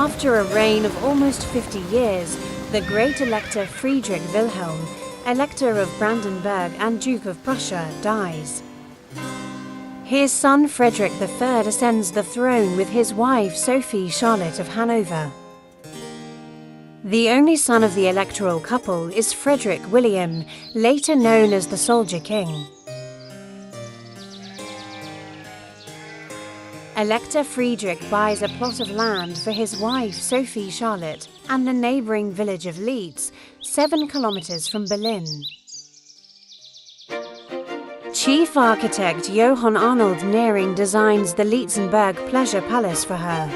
After a reign of almost 50 years, the great Elector Friedrich Wilhelm, Elector of Brandenburg and Duke of Prussia, dies. His son Frederick III ascends the throne with his wife Sophie Charlotte of Hanover. The only son of the electoral couple is Frederick William, later known as the Soldier King. Elector Friedrich buys a plot of land for his wife Sophie Charlotte and the neighbouring village of Leeds, 7 kilometres from Berlin. Chief architect Johann Arnold Neering designs the Lietzenberg Pleasure Palace for her.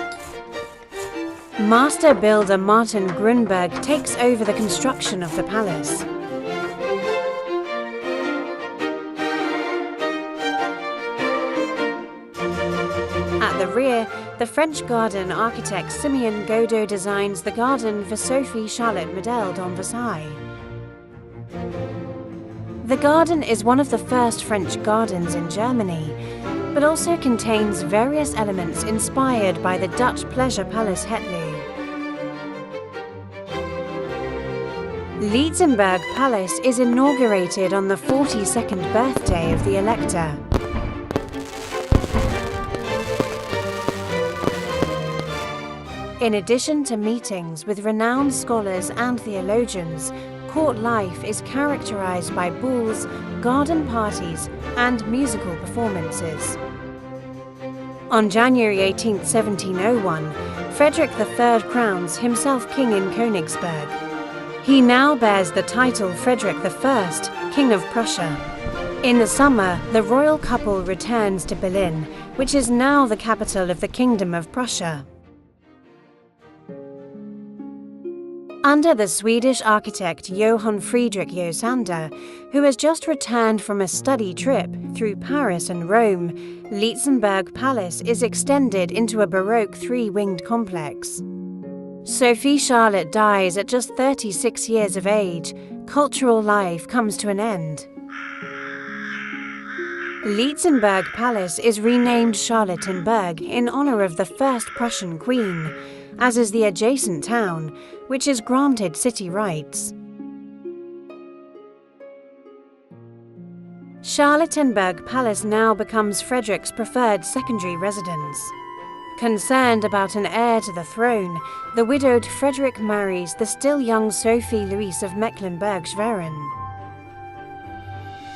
Master builder Martin Grunberg takes over the construction of the palace. At the rear, the French garden architect Simeon Godot designs the garden for Sophie Charlotte Medel dans Versailles. The garden is one of the first French gardens in Germany, but also contains various elements inspired by the Dutch pleasure palace Hetley. Lietzenberg Palace is inaugurated on the 42nd birthday of the Elector. In addition to meetings with renowned scholars and theologians, court life is characterized by balls, garden parties, and musical performances. On January 18, 1701, Frederick III crowns himself king in Königsberg. He now bears the title Frederick I, King of Prussia. In the summer, the royal couple returns to Berlin, which is now the capital of the Kingdom of Prussia. Under the Swedish architect Johann Friedrich Josander, who has just returned from a study trip through Paris and Rome, Lietzenberg Palace is extended into a baroque 3-winged complex. Sophie Charlotte dies at just 36 years of age. Cultural life comes to an end. Lietzenberg Palace is renamed Charlottenburg in honor of the first Prussian queen, as is the adjacent town, which is granted city rights. Charlottenburg Palace now becomes Frederick's preferred secondary residence. Concerned about an heir to the throne, the widowed Frederick marries the still young Sophie Louise of Mecklenburg-Schwerin.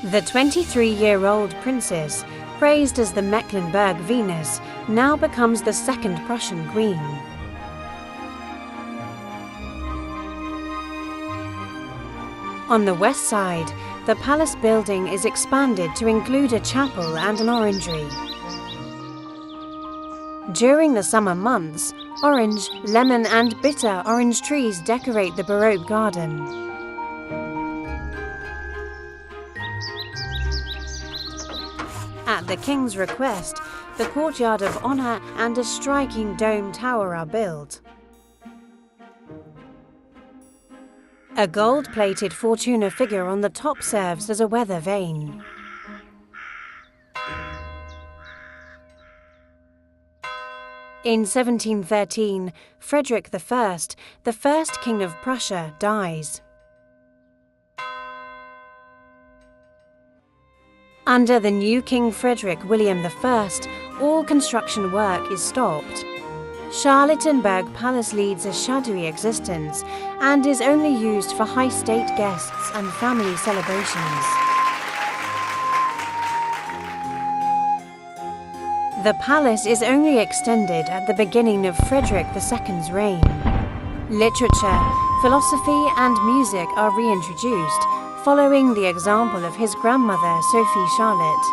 The 23-year-old princess, praised as the Mecklenburg Venus, now becomes the second Prussian queen. On the west side, the palace building is expanded to include a chapel and an orangery. During the summer months, orange, lemon and bitter orange trees decorate the baroque garden. At the king's request, the courtyard of honour and a striking dome tower are built. A gold-plated Fortuna figure on the top serves as a weather vane. In 1713, Frederick I, the first King of Prussia, dies. Under the new King Frederick William I, all construction work is stopped. Charlottenburg Palace leads a shadowy existence and is only used for high state guests and family celebrations. The palace is only extended at the beginning of Frederick II's reign. Literature, philosophy and music are reintroduced, following the example of his grandmother Sophie Charlotte.